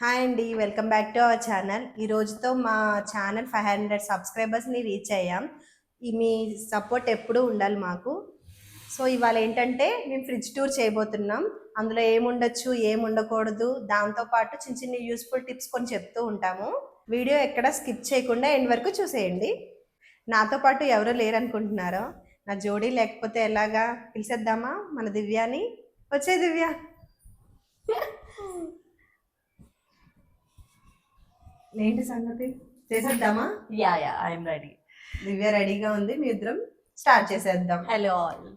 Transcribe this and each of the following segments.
Hi అండి, welcome back to our channel. ఈ రోజుతో మా ఛానల్ 500 సబ్స్క్రైబర్స్ని రీచ్ అయ్యాం. ఈ మీ సపోర్ట్ ఎప్పుడూ ఉండాలి మాకు. సో ఇవాళ ఏంటంటే మేము ఫ్రిడ్జ్ టూర్ చేయబోతున్నాం. అందులో ఏముండొచ్చు, ఏముండకూడదు, దాంతోపాటు చిన్న చిన్న యూస్ఫుల్ టిప్స్ కొన్ని చెప్తూ ఉంటాము. వీడియో ఎక్కడ స్కిప్ చేయకుండా ఎండ్ వరకు చూసేయండి. నాతో పాటు ఎవరూ లేరనుకుంటున్నారో, నా జోడీ లేకపోతే ఎలాగా, పిలిచేద్దామా మన దివ్యాని. వచ్చే దివ్య. ఏంటి సంగతి, చేసేద్దామా? Yeah I'm ready. దివ్య రెడీగా ఉంది, మీ ఇద్దరం స్టార్ట్ చేసేద్దాం. Hello all.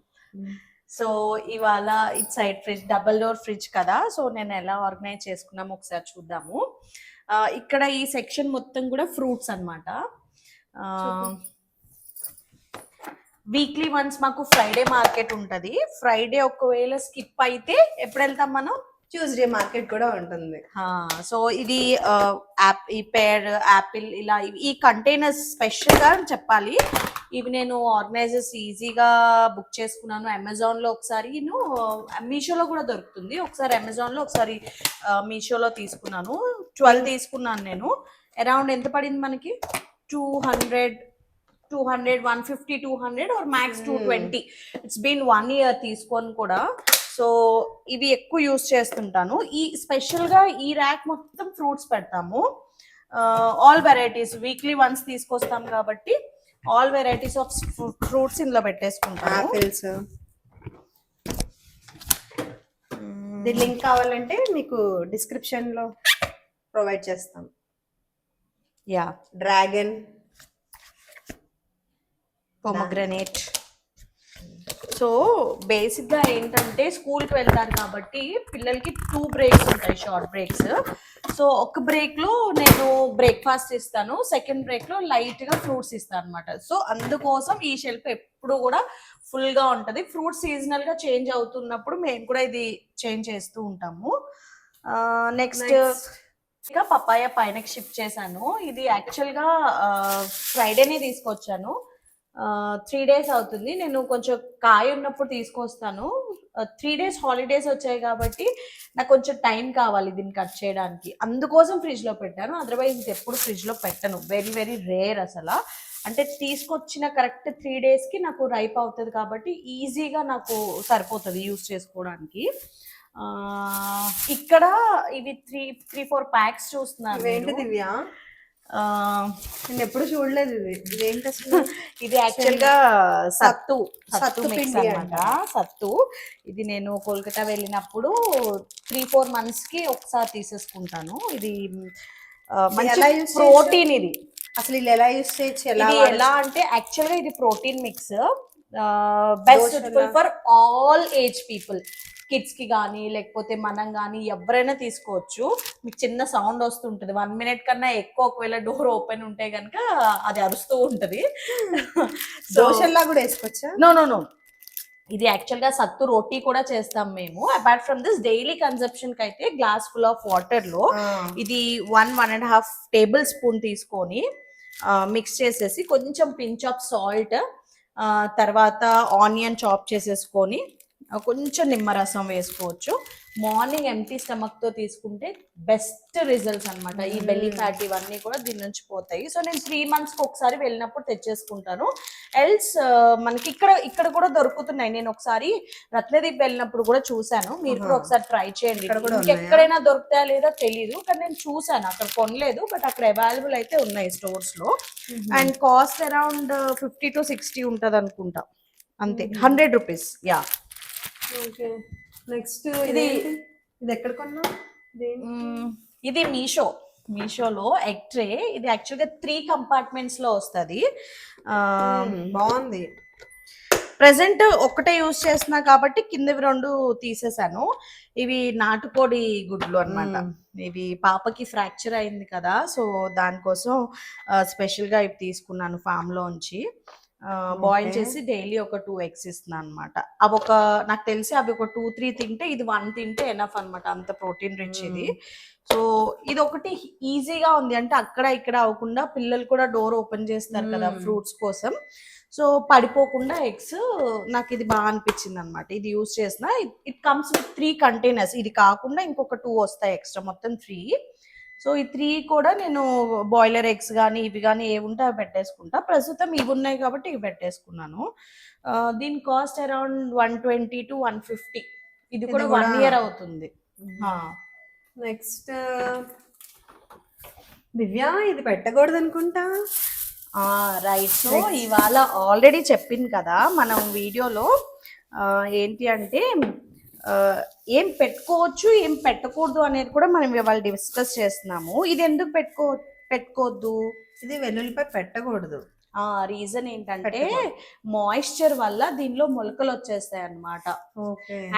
సో ఇవాళ it side fridge, double door fridge కదా, సో నేను ఎలా ఆర్గనైజ్ చేసుకున్నాము ఒకసారి చూద్దాము. ఇక్కడ ఈ సెక్షన్ మొత్తం కూడా ఫ్రూట్స్ అన్నమాట. వీక్లీ వన్స్ మాకు ఫ్రైడే మార్కెట్ ఉంటుంది. ఫ్రైడే ఒకవేళ స్కిప్ అయితే ఎప్పుడు వెళ్తాం మనం? ట్యూస్డే మార్కెట్ కూడా ఉంటుంది. సో ఇది ఈ పేర్, యాపిల్, ఇలా ఈ కంటైనర్స్ స్పెషల్గా చెప్పాలి. ఇవి నేను ఆర్గనైజర్స్ ఈజీగా బుక్ చేసుకున్నాను అమెజాన్లో ఒకసారి, మీషోలో కూడా దొరుకుతుంది. ఒకసారి అమెజాన్లో, ఒకసారి మీషోలో తీసుకున్నాను. 12 తీసుకున్నాను నేను. అరౌండ్ ఎంత పడింది మనకి? 200, 150, 200 or max 220. It's been 1 year తీసుకొని కూడా. సో ఇవి ఎక్కువ యూస్ చేస్తుంటాను. ఈ స్పెషల్గా ఈ ర్యాక్ మొత్తం ఫ్రూట్స్ పెడతాము. ఆల్ వెరైటీస్ వీక్లీ వన్స్ తీసుకొస్తాం కాబట్టి ఆల్ వెరైటీస్ ఆఫ్ ఫ్రూట్స్ ఇందులో పెట్టేసుకుంటాము. ఆపిల్స్. దీని లింక్ కావాలంటే మీకు డిస్క్రిప్షన్లో ప్రొవైడ్ చేస్తాం. Yeah, dragon, pomegranate. సో బేసిక్గా ఏంటంటే స్కూల్కి వెళ్తారు కాబట్టి పిల్లలకి 2 బ్రేక్స్ ఉంటాయి, షార్ట్ బ్రేక్స్. సో ఒక బ్రేక్లో నేను బ్రేక్ఫాస్ట్ ఇస్తాను, సెకండ్ బ్రేక్లో లైట్గా ఫ్రూట్స్ ఇస్తాను అనమాట. సో అందుకోసం ఈ షెల్ఫ్ ఎప్పుడు కూడా ఫుల్గా ఉంటుంది. ఫ్రూట్స్ సీజనల్గా చేంజ్ అవుతున్నప్పుడు మేము కూడా ఇది చేంజ్ చేస్తూ ఉంటాము. నెక్స్ట్ ఇంకా పపాయ పైనకి షిఫ్ట్ చేశాను. ఇది యాక్చువల్గా ఫ్రైడేనే తీసుకొచ్చాను. 3 days అవుతుంది. నేను కొంచెం కాయ ఉన్నప్పుడు తీసుకొస్తాను. 3 days హాలిడేస్ వచ్చాయి కాబట్టి నాకు కొంచెం టైం కావాలి దీన్ని కట్ చేయడానికి, అందుకోసం ఫ్రిడ్జ్లో పెట్టాను. అదర్వైజ్ ఇది ఎప్పుడు ఫ్రిడ్జ్లో పెట్టను, వెరీ వెరీ రేర్ అసలు. అంటే తీసుకొచ్చిన కరెక్ట్ 3 daysకి నాకు రైప్ అవుతుంది కాబట్టి ఈజీగా నాకు సరిపోతుంది యూస్ చేసుకోవడానికి. ఇక్కడ ఇవి 3-4 ప్యాక్స్ చూస్తున్నాను. ఏంటి దివ్య? నేను ఎప్పుడు చూడలేదు. ఇది ఏంటి అసలు? ఇది యాక్చువల్గా సత్తు మిక్స్ పిండి అనమాట. సత్తు ఇది నేను కోల్కతా వెళ్ళినప్పుడు 3-4 monthsకి ఒకసారి తీసేసుకుంటాను. ఇది ప్రోటీన్. ఇది అసలు ఇది ఎలా యూస్ చేయొచ్చు? ఎలా అంటే యాక్చువల్గా ఇది protein mix, best suitable for all age people. Kids కి కానీ లేకపోతే మనం కానీ ఎవరైనా తీసుకోవచ్చు. మీకు చిన్న సౌండ్ వస్తుంటుంది 1 minute కన్నా ఎక్కువ. ఒకవేళ డోర్ ఓపెన్ ఉంటే కనుక అది అరుస్తూ ఉంటుంది. దోశల్లా కూడా వేసుకోవచ్చా? నో, ఇది యాక్చువల్గా సత్తు రోటీ కూడా చేస్తాం మేము. Apart from this daily consumption కి అయితే గ్లాస్ ఫుల్ ఆఫ్ వాటర్ లో ఇది 1-1.5 tablespoon తీసుకొని మిక్స్ చేసేసి కొంచెం పించ్ ఆఫ్ సాల్ట్, తర్వాత ఆనియన్ చాప్ చేసేసుకొని కొంచెం నిమ్మరసం వేసుకోవచ్చు. మార్నింగ్ ఎంటీ స్టమక్తో తీసుకుంటే బెస్ట్ రిజల్ట్స్ అనమాట. ఈ బెల్లీ ఫ్యాట్ ఇవన్నీ కూడా దీని నుంచి పోతాయి. సో నేను 3 monthsకి ఒకసారి వెళ్ళినప్పుడు తెచ్చేసుకుంటాను. ఎల్స్ మనకి ఇక్కడ కూడా దొరుకుతున్నాయి. నేను ఒకసారి రత్నదీప్ వెళ్ళినప్పుడు కూడా చూశాను. మీరు కూడా ఒకసారి ట్రై చేయండి. ఎక్కడైనా దొరుకుతాయా లేదా తెలీదు, కానీ నేను చూసాను, అక్కడ కొనలేదు, బట్ అక్కడ అవైలబుల్ అయితే ఉన్నాయి స్టోర్స్ లో. అండ్ కాస్ట్ అరౌండ్ 50 to 60 ఉంటుంది అనుకుంటా, అంతే. 100 rupees. యా. నెక్స్ట్ ఇది ఎక్కడ కొన్నా? ఇది మీషోలో ఎగ్ ట్రే. ఇది యాక్చువల్గా 3 compartments లో వస్తుంది. బాగుంది. ప్రెసెంట్ ఒక్కటే యూస్ చేస్తున్నా కాబట్టి కిందవి 2 తీసేసాను. ఇవి నాటుకోడి గుడ్లు అన్నమాట. ఇవి పాపకి ఫ్రాక్చర్ అయింది కదా, సో దానికోసం స్పెషల్గా ఇవి తీసుకున్నాను ఫామ్ లోంచి. బాయిల్ చేసి డైలీ ఒక 2 eggs ఇస్తున్నాను అనమాట. అవి నాకు తెలిసి అవి ఒక 2-3 తింటే, ఇది 1 తింటే ఎనఫ్ అనమాట, అంత ప్రోటీన్ రిచ్ ఇది. సో ఇది ఒకటి ఈజీగా ఉంది. అంటే అక్కడ ఇక్కడ అవ్వకుండా, పిల్లలు కూడా డోర్ ఓపెన్ చేస్తారు కదా ఫ్రూట్స్ కోసం, సో పడిపోకుండా ఎగ్స్. నాకు ఇది బాగా అనిపించింది అనమాట. ఇది యూస్ చేసిన. It comes with 3 containers. ఇది కాకుండా ఇంకొక 2 వస్తాయి ఎక్స్ట్రా, మొత్తం 3. సో ఈ 3 కూడా నేను బాయిలర్ ఎగ్స్ కానీ ఇవి కానీ ఏవి ఉంటే అవి పెట్టేసుకుంటా. ప్రస్తుతం ఇవి ఉన్నాయి కాబట్టి ఇవి పెట్టేసుకున్నాను. దీని కాస్ట్ అరౌండ్ 120 to 150. ఇది కూడా 1 year అవుతుంది. నెక్స్ట్ దివ్య ఇది పెట్టకూడదు అనుకుంటా. రైట్. సో ఇవాళ ఆల్రెడీ చెప్పింది కదా మనం వీడియోలో ఏంటి అంటే ఏం పెట్టుకోవచ్చు ఏం పెట్టకూడదు అనేది కూడా మనం ఇవాళ డిస్కస్ చేస్తున్నాము. ఇది ఎందుకు పెట్టుకోవద్దు? ఇది వెల్లుల్లిపాయ పెట్టకూడదు. రీజన్ ఏంటంటే మాయిశ్చర్ వల్ల దీనిలో మొలకలు వచ్చేస్తాయి అన్నమాట.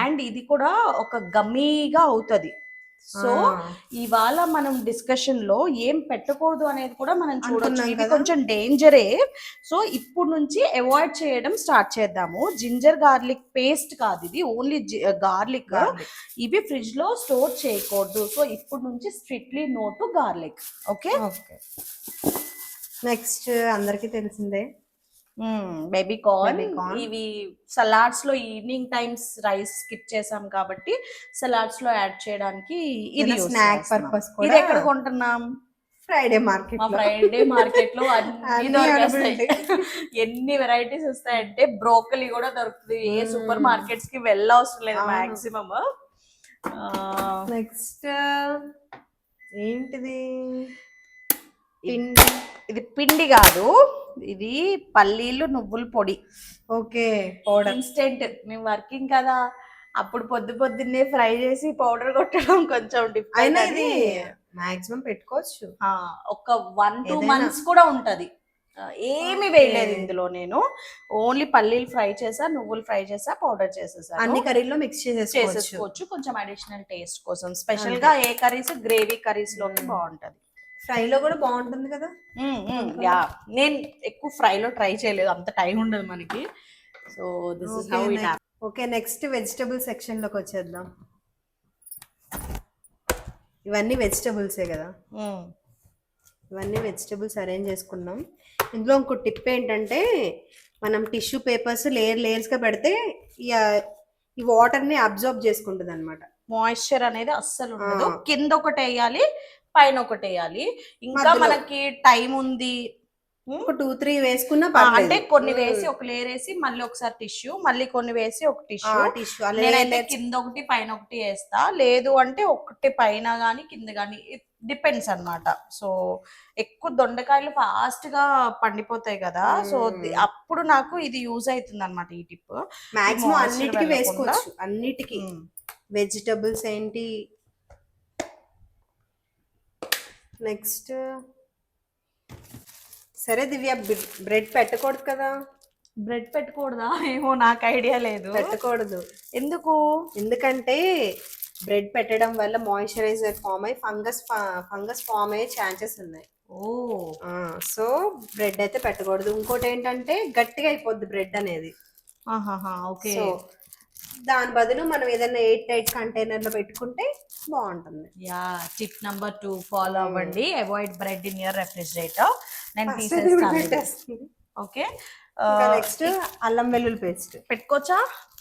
అండ్ ఇది కూడా ఒక గమ్మీగా అవుతుంది. సో ఇవాళ మనం డిస్కషన్ లో ఏం పెట్టకూడదు అనేది కూడా మనం చూడొచ్చు. ఇది కొంచెం డేంజరే. సో ఇప్పుడు నుంచి అవాయిడ్ చేయడం స్టార్ట్ చేద్దాము. జింజర్ గార్లిక్ పేస్ట్ కాదు ఇది, ఓన్లీ గార్లిక్. ఇవి ఫ్రిడ్జ్ లో స్టోర్ చేయకూడదు. సో ఇప్పుడు నుంచి strictly no to garlic. Okay. Next అందరికి తెలిసిందే బేబీ కార్న్. ఇవి సలాడ్స్ లో ఈవినింగ్ టైమ్స్ రైస్ స్కిప్ చేసాం కాబట్టి సలాడ్స్ లో యాడ్ చేయడానికి ఇది స్నాక్ పర్పస్. ఇది ఎక్కడ కొంటున్నాం? Friday market. ఫ్రైడే మార్కెట్ లో అన్ని దొరుకుతాయి. ఎన్ని వెరైటీస్ వస్తాయంటే బ్రోకలీ కూడా దొరుకుతుంది. ఏ సూపర్ మార్కెట్స్ కి వెళ్ళవసరం లేదు మాక్సిమం. నెక్స్ట్ ఏంటిది? ఇది పిండి కాదు, ఇది పల్లీలు నువ్వుల పొడి. Okay, powder. ఇన్స్టెంట్. మేము వర్కింగ్ కదా, అప్పుడు పొద్దున్నే ఫ్రై చేసి పౌడర్ కొట్టడం కొంచెం డిఫరెంట్. ఇది మాక్సిమం పెట్టుకోవచ్చు. ఒక 1-2 months కూడా ఉంటది. ఏమి వేయలేదు ఇందులో. నేను ఓన్లీ పల్లీలు ఫ్రై చేసా, నువ్వులు ఫ్రై చేసా, పౌడర్ చేసేసా. అన్ని కర్రీలో మిక్స్ చేసేసుకోవచ్చు కొంచెం అడిషనల్ టేస్ట్ కోసం. స్పెషల్ గా ఏ కర్రీస్, గ్రేవీ కర్రీస్ లోకి బాగుంటది. ఫ్రైలో కూడా బాగుంటుంది కదా. యా, నేను ఎక్కువ ఫ్రైలో ట్రై చేయలేదు, అంత టైం ఉండదు మనకి. So this is how it happen. Okay, next vegetable section లోకి వచ్చేద్దాం. ఇవన్నీ వెజిటబుల్సే కదా. ఇవన్నీ వెజిటబుల్స్ అరేంజ్ చేసుకున్నాం. ఇందులో ఇంకో టిప్ ఏంటంటే మనం టిష్యూ పేపర్స్ లేయర్స్ గా పెడితే ఈ వాటర్ ని అబ్జర్వ్ చేసుకుంటుంది అనమాట. మాయిశ్చర్ అనేది అస్సలు ఉండదు. కింద ఒకటి వేయాలి, పైన ఒకటి వేయాలి. ఇంకా మనకి టైం ఉంది. ఒక 2-3 వేసుకున్నా అంటే కొన్ని వేసి ఒక లేయర్ వేసి మళ్ళీ ఒకసారి టిష్యూ, మళ్ళీ కొన్ని వేసి ఒక టిష్యూ. నేనైతే కింద ఒకటి పైన ఒకటి వేస్తా. లేదు అంటే ఒకటి పైన గానీ కింద గానీ, డిపెండ్స్ అన్నమాట. సో ఎక్కువ దొండకాయలు ఫాస్ట్ గా పండిపోతాయి కదా, సో అప్పుడు నాకు ఇది యూజ్ అవుతుంది అనమాట ఈ టిప్. మాక్సిమం అన్నిటికీ వేసుకోవచ్చు. అన్నిటికీ వెజిటబుల్స్ ఏంటి. నెక్స్ట్ సరే దివ్య, బ్రెడ్ పెట్టకూడదు కదా. బ్రెడ్ పెట్టకూడదా? ఏమో, నాకు ఐడియా లేదు. పెట్టకూడదు. ఎందుకు? ఎందుకంటే బ్రెడ్ పెట్టడం వల్ల మాయిశ్చరైజర్ ఫామ్ అయ్యి ఫంగస్ ఫామ్ అయ్యే ఛాన్సెస్ ఉన్నాయి. సో బ్రెడ్ అయితే పెట్టకూడదు. ఇంకోటి ఏంటంటే గట్టిగా అయిపోద్ది బ్రెడ్ అనేది. ఓకే. సో దాని బదులు మనం ఏదైనా 8 కంటైనర్ లో పెట్టుకుంటే బాగుంటుంది. యా, టిప్ నెంబర్ 2 ఫాలో అవ్వండి. Avoid bread in your refrigerator. నేను తీసేస్తాను. ఓకే. నెక్స్ట్ అల్లం వెల్లుల్లి పేస్ట్ పెట్టుకోవచ్చా?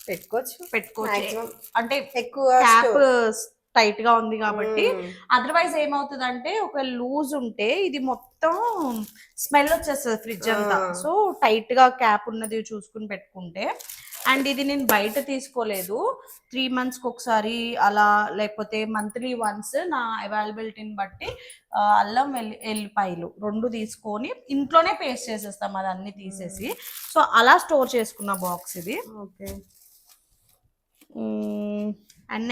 పెట్టుకోవచ్చు. అంటే ఎక్కువ క్యాప్ టైట్ గా ఉంది కాబట్టి. అదర్వైజ్ ఏమవుతుంది అంటే ఒక లూజ్ ఉంటే ఇది మొత్తం స్మెల్ వచ్చేస్తుంది ఫ్రిడ్జ్ అంతా. సో టైట్ గా క్యాప్ ఉన్నది చూసుకుని పెట్టుకుంటే. అండ్ ఇది నేను బయట తీసుకోలేదు, 3 months ఒకసారి అలా, లేకపోతే మంత్లీ వన్స్ నా అవైలబిలిటీని బట్టి అల్లం ఎల్లిపాయలు 2 తీసుకొని ఇంట్లోనే పేస్ట్ చేసేస్తాం అదన్నీ తీసేసి. సో అలా స్టోర్ చేసుకున్న బాక్స్ ఇది. ఓకే. అండ్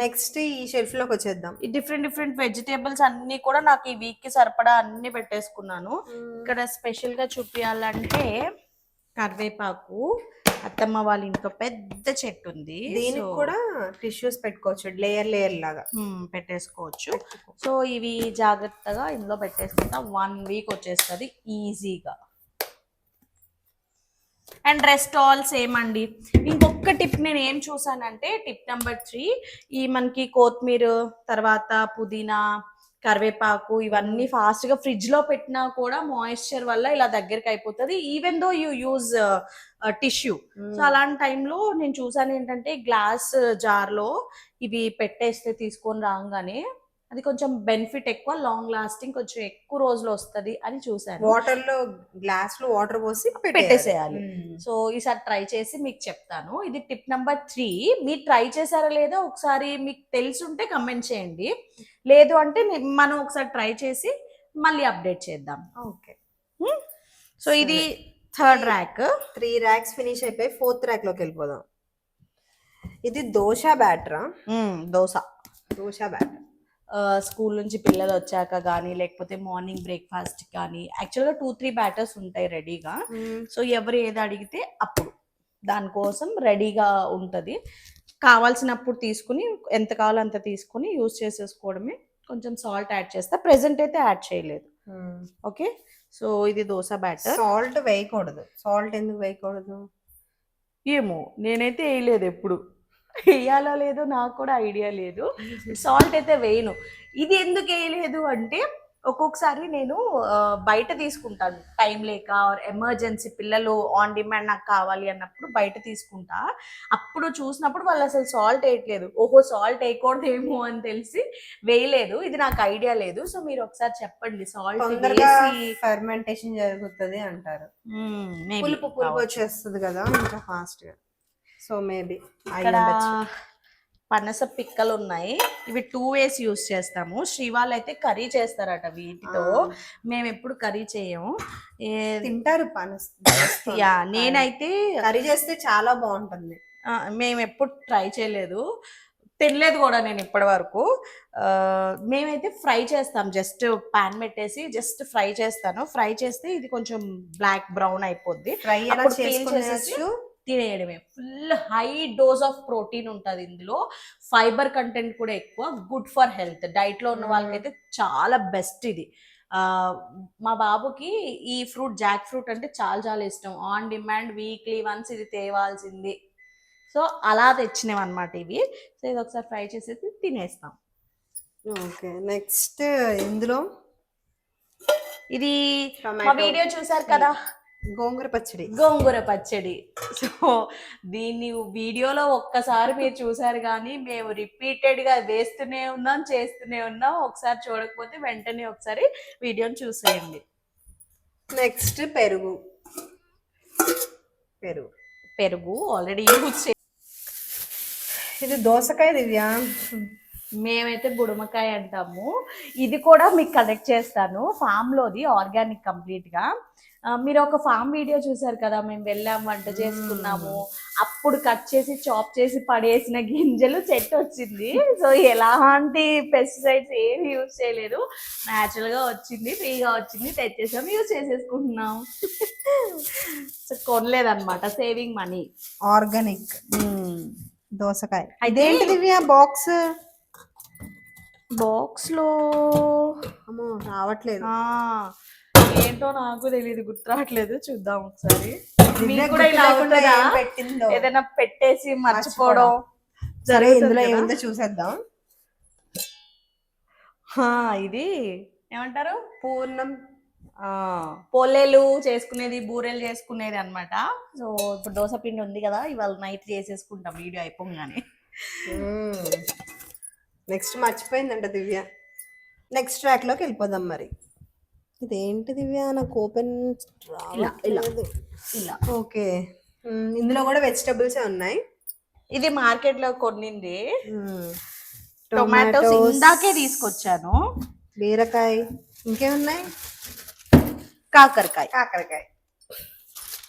నెక్స్ట్ ఈ షెల్ఫ్ లోకి వచ్చేద్దాం. ఈ డిఫరెంట్ వెజిటేబుల్స్ అన్ని కూడా నాకు ఈ వీక్ కి సరిపడా అన్ని పెట్టేసుకున్నాను. ఇక్కడ స్పెషల్ గా చూపించాలంటే కరివేపాకు, అత్తమ్మ వాళ్ళ ఇంట్లో పెద్ద చెట్టు ఉంది. దీనికి కూడా టిష్యూస్ పెట్టుకోవచ్చు, లేయర్ లాగా పెట్టేసుకోవచ్చు. సో ఇవి జాగ్రత్తగా ఇందులో పెట్టేసుకుంటా. 1 week వచ్చేస్తుంది ఈజీగా. అండ్ రెస్ట్ ఆల్ సేమ్ అండి. ఇంకొక టిప్ నేను ఏం చూసానంటే టిప్ నెంబర్ 3, ఈ మనకి కొత్తిమీర, తర్వాత పుదీనా, కరివేపాకు ఇవన్నీ ఫాస్ట్ గా ఫ్రిడ్జ్ లో పెట్టినా కూడా మాయిశ్చర్ వల్ల ఇలా దగ్గరికి అయిపోతుంది, even though you use tissue. So అలాంటి టైంలో నేను చూసాను ఏంటంటే గ్లాస్ జార్ లో ఇవి పెట్టేస్తే తీసుకొని రాగానే అది కొంచెం బెనిఫిట్ ఎక్కువ, లాంగ్ లాస్టింగ్, కొంచెం ఎక్కువ రోజులు వస్తుంది అని చూశాను. వాటర్ లో గ్లాస్ లో వాటర్ పోసి పెట్టేసేయాలి. సో ఈసారి ట్రై చేసి మీకు చెప్తాను. ఇది టిప్ నెంబర్ 3. మీరు ట్రై చేశారా లేదా ఒకసారి మీకు తెలుసుంటే కమెంట్ చేయండి. లేదు అంటే మనం ఒకసారి ట్రై చేసి మళ్ళీ అప్డేట్ చేద్దాం. ఓకే. సో ఇది థర్డ్ ర్యాక్. 3 ర్యాక్స్ ఫినిష్ అయిపోయి 4th ర్యాక్ లోకి వెళ్ళిపోదాం. ఇది దోశ బ్యాటరా? దోశ బ్యాటర్. స్కూల్ నుంచి పిల్లలు వచ్చాక కానీ లేకపోతే మార్నింగ్ బ్రేక్ఫాస్ట్ కానీ యాక్చువల్గా 2-3 బ్యాటర్స్ ఉంటాయి రెడీగా. సో ఎవరు ఏది అడిగితే అప్పుడు దానికోసం రెడీగా ఉంటుంది. కావాల్సినప్పుడు తీసుకుని ఎంత కావాలో అంత తీసుకుని యూజ్ చేసేసుకోవడమే. కొంచెం సాల్ట్ యాడ్ చేస్తా, ప్రెసెంట్ అయితే యాడ్ చేయలేదు. ఓకే, సో ఇది దోశ బ్యాటర్. సాల్ట్ వేయకూడదు. సాల్ట్ ఎందుకు వేయకూడదు? ఏమో, నేనైతే వేయలేదు ఎప్పుడు. వేయాలో లేదో నాకు కూడా ఐడియా లేదు. సాల్ట్ అయితే వేయను. ఇది ఎందుకు వేయలేదు అంటే ఒక్కొక్కసారి నేను బయట తీసుకుంటాను టైం లేక, ఎమర్జెన్సీ పిల్లలు ఆన్ డిమాండ్ నాకు కావాలి అన్నప్పుడు బయట తీసుకుంటా. అప్పుడు చూసినప్పుడు వాళ్ళు అసలు సాల్ట్ వేయట్లేదు. ఓహో, సాల్ట్ వేయకూడదేమో అని తెలిసి వేయలేదు. ఇది నాకు ఐడియా లేదు. సో మీరు ఒకసారి చెప్పండి. సాల్ట్ ఫెర్మెంటేషన్ జరుగుతుంది అంటారు. పులుపు వచ్చేస్తుంది కదా ఇంకా ఫాస్ట్ గా. సో మేబీ ఇక్కడ పనస పిక్కలు ఉన్నాయి. ఇవి 2 ways యూస్ చేస్తాము. శ్రీవాళ్ళు అయితే కర్రీ చేస్తారట వీటితో. మేము ఎప్పుడు కర్రీ చేయము. తింటారు పనస. నేనైతే కర్రీ చేస్తే చాలా బాగుంటుంది. మేము ఎప్పుడు ట్రై చేయలేదు, తినలేదు కూడా నేను ఇప్పటి వరకు. మేమైతే ఫ్రై చేస్తాం. జస్ట్ పాన్ పెట్టేసి జస్ట్ ఫ్రై చేస్తాను. ఫ్రై చేస్తే ఇది కొంచెం బ్లాక్ బ్రౌన్ అయిపోద్ది. ఫ్రై తినేయడమే. Full high dose of protein ఉంటుంది ఇందులో. ఫైబర్ కంటెంట్ కూడా ఎక్కువ. Good for health. డైట్లో ఉన్న వాళ్ళకైతే చాలా బెస్ట్ ఇది. మా బాబుకి ఈ ఫ్రూట్, జాక్ ఫ్రూట్ అంటే చాలా చాలా ఇష్టం. ఆన్ డిమాండ్ వీక్లీ వన్స్ ఇది తేవాల్సింది. సో అలా తెచ్చినవి అనమాట ఇవి. సో ఇది ఒకసారి ఫ్రై చేసేసి తినేస్తాం. ఓకే, నెక్స్ట్ ఇందులో ఇది మా వీడియో చూసారు కదా, గోంగూర పచ్చడి. సో దీన్ని వీడియోలో ఒక్కసారి మీరు చూసారు కానీ మేము రిపీటెడ్ గా వేస్తూనే ఉన్నాం, చేస్తూనే ఉన్నాం. ఒకసారి చూడకపోతే వెంటనే ఒకసారి వీడియోని చూసేయండి. నెక్స్ట్ పెరుగు ఆల్రెడీ యూజ్. ఇది దోసకాయ దివ్య, మేమైతే బుడమకాయ అంటాము. ఇది కూడా మీకు కనెక్ట్ చేస్తాను. ఫామ్లోది ఆర్గానిక్ కంప్లీట్గా. మీరు ఒక ఫామ్ వీడియో చూసారు కదా, మేము వెళ్ళాం, వంట చేసుకున్నాము. అప్పుడు కట్ చేసి చాప్ చేసి పడేసిన గింజలు చెట్టు వచ్చింది. సో ఎలాంటి పెస్టిసైడ్స్ ఏమి యూజ్ చేయలేదు, న్యాచురల్గా వచ్చింది, ఫ్రీగా వచ్చింది, తెచ్చేసాం, యూజ్ చేసేసుకుంటున్నాం. సో కొనలేదన్నమాట, సేవింగ్ మనీ. ఆర్గానిక్ దోసకాయ. ఇదేంటి దివ్య బాక్స్ లో? అమ్మో, రావట్లేదు. ఏంటో నాకు తెలియదు, గుర్తు రావట్లేదు. చూద్దాం ఒకసారి. ఏదైనా పెట్టేసి మర్చిపోవడం. సరే, ఇందులో ఏముందో చూసేద్దాం. ఇది ఏమంటారు, పోలేలు చేసుకునేది, బూరెలు చేసుకునేది అన్నమాట. సో ఇప్పుడు దోశ పిండి ఉంది కదా, ఇవాళ నైట్ చేసేసుకుంటాం వీడియో అయిపోగానే. నెక్స్ట్ మర్చిపోయిందంట దివ్య. నెక్స్ట్ ట్రాక్ లోకి వెళ్ళిపోదాం. మరి ఇదేంటి దివ్య, నాకు ఓపెన్ ఇలా. ఓకే, ఇందులో కూడా వెజిటబుల్స్ ఉన్నాయి. ఇది మార్కెట్ లో కొన్నింది. టొమాటోస్ ఇందాకే తీసుకొచ్చాను. బీరకాయ, ఇంకేమున్నాయి?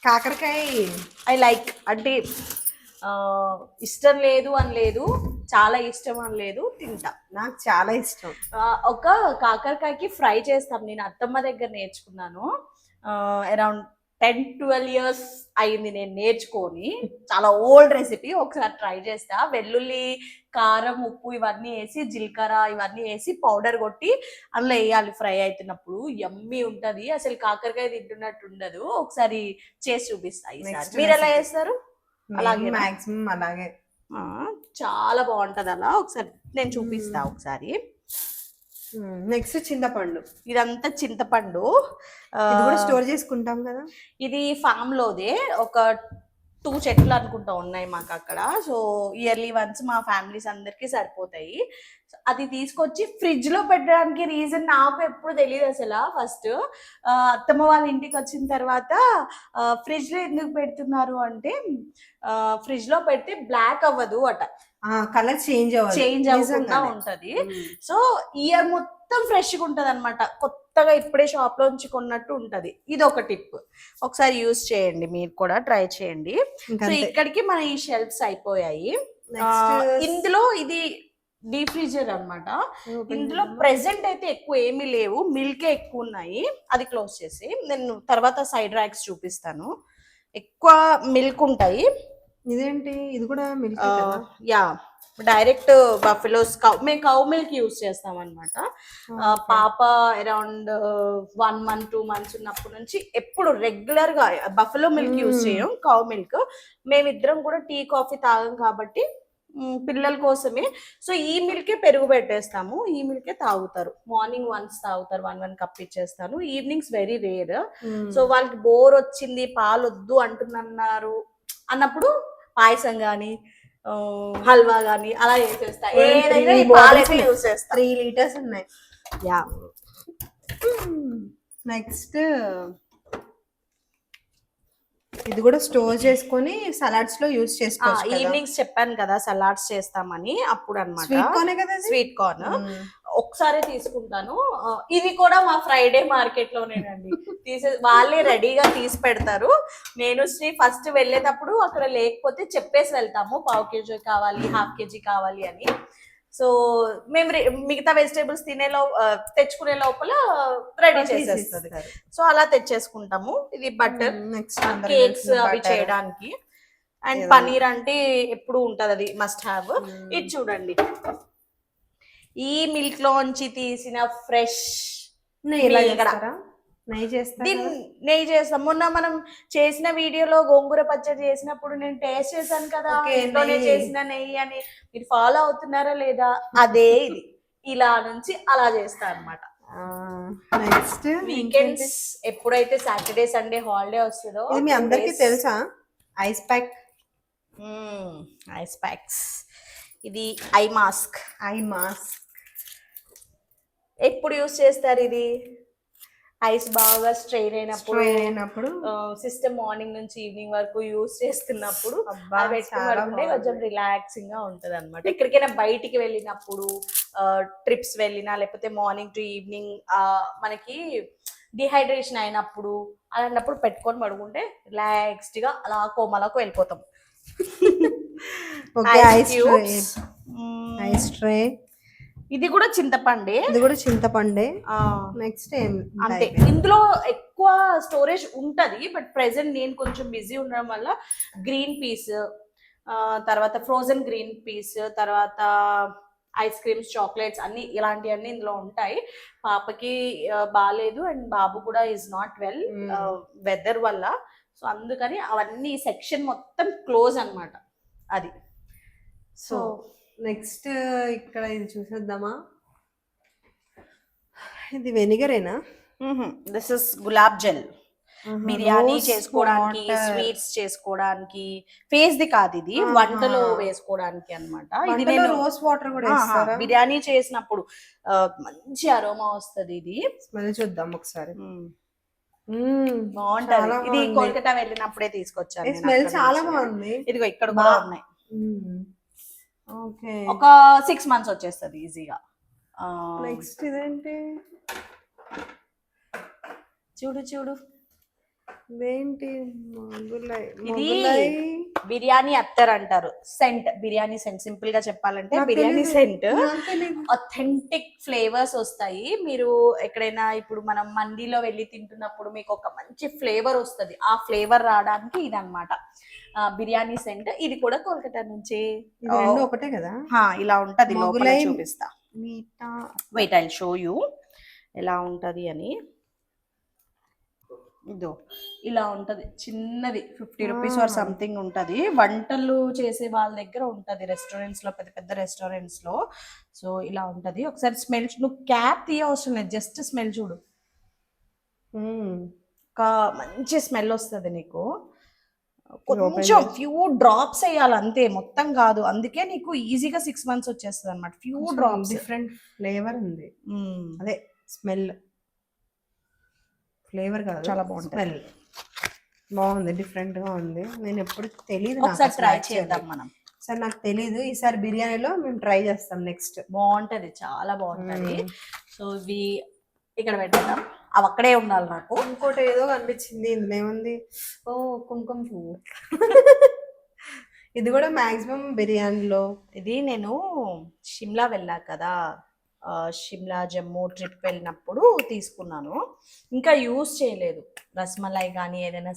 కాకరకాయ ఐ లైక్. అంటే ఇష్టం లేదు అని లేదు, చాలా ఇష్టం అని లేదు, తింటా. నాకు చాలా ఇష్టం. ఒక కాకరకాయకి ఫ్రై చేస్తాం. నేను అత్తమ్మ దగ్గర నేర్చుకున్నాను. అరౌండ్ 10-12 years అయింది నేను నేర్చుకొని. చాలా ఓల్డ్ రెసిపీ. ఒకసారి ట్రై చేస్తా. వెల్లుల్లి, కారం, ఉప్పు ఇవన్నీ వేసి, జీలకర్ర ఇవన్నీ వేసి పౌడర్ కొట్టి అందులో వేయాలి ఫ్రై అవుతున్నప్పుడు. యమ్మీ ఉంటుంది. అసలు కాకరకాయ తింటున్నట్టు ఉండదు. ఒకసారి చేసి చూపిస్తా ఈసారి. మీరు ఎలా చేస్తారు? అలాగే, మాక్సిమం అలాగే. చాలా బాగుంటది అలా. ఒకసారి నేను చూపిస్తా ఒకసారి. నెక్స్ట్ చింతపండు. ఇదంతా చింతపండు. ఇది కూడా స్టోర్ చేసుకుంటాం కదా. ఇది ఫామ్ లోదే. ఒక 2 చెట్లు అనుకుంటా ఉన్నాయి మాకు అక్కడ. సో ఇయర్లీ వన్స్ మా ఫ్యామిలీస్ అందరికీ సరిపోతాయి. సో అది తీసుకొచ్చి ఫ్రిడ్జ్ లో పెట్టడానికి రీజన్ నాకు ఎప్పుడు తెలియదు అసలు. ఫస్ట్ అత్తమ్మ వాళ్ళ ఇంటికి వచ్చిన తర్వాత ఫ్రిడ్జ్ లో ఎందుకు పెడుతున్నారు అంటే ఫ్రిడ్జ్ లో పెడితే బ్లాక్ అవ్వదు అట, కలర్ చేంజ్ అవ్వకుండా ఉంటది. సో ఇయర్ మొత్తం ఫ్రెష్ గా ఉంటది అనమాట, కొత్తగా ఇప్పుడే షాప్ లో నుంచి కొన్నట్టు ఉంటది. ఇది ఒక టిప్, ఒకసారి యూజ్ చేయండి, మీరు కూడా ట్రై చేయండి. సో ఇక్కడికి మన ఈ షెల్ఫ్స్ అయిపోయాయి. ఇందులో ఇది డీప్ ఫ్రీజర్ అన్నమాట. ఇందులో ప్రెసెంట్ అయితే ఎక్కువ ఏమీ లేవు, మిల్కే ఎక్కువ ఉన్నాయి. అది క్లోజ్ చేసి నేను తర్వాత సైడ్ ర్యాక్స్ చూపిస్తాను. ఎక్కువ మిల్క్ ఉంటాయి. ఇదేంటి, ఇది కూడా మిల్క్? యా, డైరెక్ట్ బఫెలోస్ మేము కౌ మిల్క్ యూస్ చేస్తాం అనమాట. పాప అరౌండ్ 1 month 2 months ఉన్నప్పటి నుంచి ఎప్పుడు రెగ్యులర్ గా బఫెలో మిల్క్ యూస్ చేయం, కౌ మిల్క్. మేమిద్దరం కూడా టీ కాఫీ తాగం కాబట్టి పిల్లల కోసమే సో ఈ మిల్కే పెరుగు పెట్టేస్తాము, ఈ మిల్కే తాగుతారు. మార్నింగ్ వన్స్ తాగుతారు, 1 కప్ ఇచ్చేస్తాను. Evenings very rare. సో వాళ్ళకి బోర్ వచ్చింది, పాలు వద్దు అంటున్నారు అన్నప్పుడు పాయసం గాని హల్వా గాని అలా చేసేస్తా. ఏదైనా ఈ పాలైతే యూస్ చేస్తా. 3 liters ఉన్నాయి. యా, నెక్స్ట్ ఇది కూడా స్టోర్ చేసుకొని సలాడ్స్ లో యూస్ చేసుకోవచ్చు. ఈవినింగ్స్ చెప్పాను కదా సలాడ్స్ చేస్తామని, అప్పుడు అన్నమాట. స్వీట్ కార్న్ కదా, స్వీట్ కార్న్ ఒకసారి తీసుకుంటాను. ఇది కూడా మా ఫ్రైడే మార్కెట్ లోనేనండి వాళ్ళే రెడీగా తీసి పెడతారు. నేను శ్రీ ఫస్ట్ వెళ్ళేటప్పుడు అక్కడ లేకపోతే చెప్పేసి వెళ్తాము, 1/2 kg కావాలి, 1/2 kg కావాలి అని. సో మేము మిగతా వెజిటేబుల్స్ తెచ్చుకునే లోపల రెడీ చేసేస్తుంది. సో అలా తెచ్చేసుకుంటాము. ఇది బటర్, కేక్స్ అవి చేయడానికి. అండ్ పనీర్ అంటే ఎప్పుడు ఉంటది, అది మస్ట్ హ్యావ్. ఇది చూడండి, ఈ మిల్క్ లోంచి తీసిన ఫ్రెష్ నెయ్యి చేస్తాం. మొన్న మనం చేసిన వీడియోలో గోంగూర పచ్చడి చేసినప్పుడు నేను టేస్ట్ చేశాను కదా, ఇంట్లోనే చేసిన నెయ్యి అని. మీరు ఫాలో అవుతున్నారా లేదా? అదే ఇది, ఇలా నుంచి అలా చేస్తా అన్నమాట. నెక్స్ట్ వీకెండ్స్ ఎప్పుడైతే సాటర్డే సండే హాలిడే వస్తుందో, మీ అందరికి తెలుసా ఐస్ ప్యాక్? Ice packs. ఇది ఐ మాస్క్. ఎప్పుడు యూస్ చేస్తారు ఇది? ఐస్ బాగా స్ట్రెయిన్ అయినప్పుడు సిస్టమ్ మార్నింగ్ నుంచి ఈవినింగ్ వరకు యూస్ చేస్తున్నప్పుడు కొంచెం రిలాక్సింగ్ గా ఉంటది అనమాట. ఎక్కడికైనా బయటికి వెళ్ళినప్పుడు, ట్రిప్స్ వెళ్ళినా, లేకపోతే మార్నింగ్ టు ఈవినింగ్ మనకి డిహైడ్రేషన్ అయినప్పుడు, అలాంటప్పుడు పెట్టుకొని పడుకుంటే రిలాక్స్డ్ గా అలా కోమలకు వెళ్ళిపోతాం. Ice tray. ఇది కూడా చింతపండే. నెక్స్ట్ అంతే, ఇందులో ఎక్కువ స్టోరేజ్ ఉంటది. బట్ ప్రెసెంట్ నేను కొంచెం బిజీ ఉండడం వల్ల గ్రీన్ పీస్, తర్వాత ఫ్రోజన్ గ్రీన్ పీస్, తర్వాత ఐస్ క్రీమ్స్, చాక్లెట్స్ అన్ని ఇలాంటివన్నీ ఇందులో ఉంటాయి. పాపకి బాగాలేదు అండ్ బాబు కూడా ఈజ్ నాట్ వెల్ వెదర్ వల్ల. సో అందుకని అవన్నీ సెక్షన్ మొత్తం క్లోజ్ అన్నమాట అది. సో నెక్స్ట్ ఇక్కడ ఇది చూసేద్దామా, ఇది వెనిగరేనా? This is gulab jal. బిర్యానీ చేసుకోవడానికి, స్వీట్స్ చేసుకోవడానికి, ఫేస్ ది కాదు ఇది, వంటలో వేసుకోవడానికి అన్నమాట. ఇది నేను రోజ్ వాటర్ కూడా వేస్తారా? బిర్యానీ చేసినప్పుడు మంచి అరోమా వస్తుంది. ఇది స్మెల్ చూద్దాం ఒకసారి. బాగుంటది. ఇది కోల్కతా వెళ్ళినప్పుడే తీసుకొచ్చాను. స్మెల్ చాలా బాగుంది. ఇదిగో ఇక్కడ కూడా ఉన్నాయి. ఒక 6 months వచ్చేస్తుంది ఈజీగా. నెక్స్ట్ ఇదేంటి, చూడు ఇదేంటి? ఇది బిర్యానీ అత్తర్ అంటారు. Cent, biryani cent. సింపుల్ గా చెప్పాలంటే బిర్యానీ సెంట్. అథెంటిక్ ఫ్లేవర్స్ వస్తాయి. మీరు ఎక్కడైనా ఇప్పుడు మనం మండీలో వెళ్ళి తింటున్నప్పుడు మీకు ఒక మంచి ఫ్లేవర్ వస్తుంది. ఆ ఫ్లేవర్ రావడానికి ఇది అన్నమాట బిర్యానీ సెంట్. ఇది కూడా కోల్కతా నుంచి. ఒకటే కదా, ఇలా ఉంటది. లోపల చూపిస్తా, వెయిట్ ఐ షో యూ ఎలా ఉంటది అని. ఇదో ఇలా ఉంటది, చిన్నది, 50 rupees ఆర్ సంథింగ్ ఉంటది. వంటలు చేసే వాళ్ళ దగ్గర ఉంటది, రెస్టారెంట్స్ లో, పెద్ద పెద్ద రెస్టారెంట్స్ లో. సో ఇలా ఉంటది. ఒకసారి స్మెల్, నువ్వు క్యాప్ తీయ అవసరం లేదు, జస్ట్ స్మెల్ చూడు. ఒక మంచి స్మెల్ వస్తుంది నీకు. కొంచెం ఫ్యూ డ్రాప్స్ వేయాలి అంతే, మొత్తం కాదు. అందుకే నీకు ఈజీగా 6 months వచ్చేస్తుంది అనమాట. Few drops. డిఫరెంట్ ఫ్లేవర్ ఉంది, అదే స్మెల్ ఫ్లేవర్ కాదు, చాలా బాగుంటుంది. స్మెల్ బాగుంది, డిఫరెంట్ గా ఉంది. నేను ఎప్పుడు తెలియదు, ఒకసారి ట్రై చేద్దాం మనం. సార్ నాకు తెలీదు, ఈసారి బిర్యానీలో మేము ట్రై చేస్తాం నెక్స్ట్. బాగుంటది, చాలా బాగుంటది. సో ఇవి ఇక్కడ పెట్టేద్దాం, అవి అక్కడే ఉండాలి నాకు. ఇంకోటి ఏదో కనిపించింది, ఇందులో ఏముంది? ఓ కుంకుమ పువ్వు. ఇది కూడా మాక్సిమం బిర్యానీలో. ఇది నేను షిమ్లా వెళ్ళా కదా, షిమ్లా జమ్మూ ట్రిప్ వెళ్ళినప్పుడు తీసుకున్నాను. ఇంకా యూజ్ చేయలేదు. రస్మలై కానీ ఏదైనా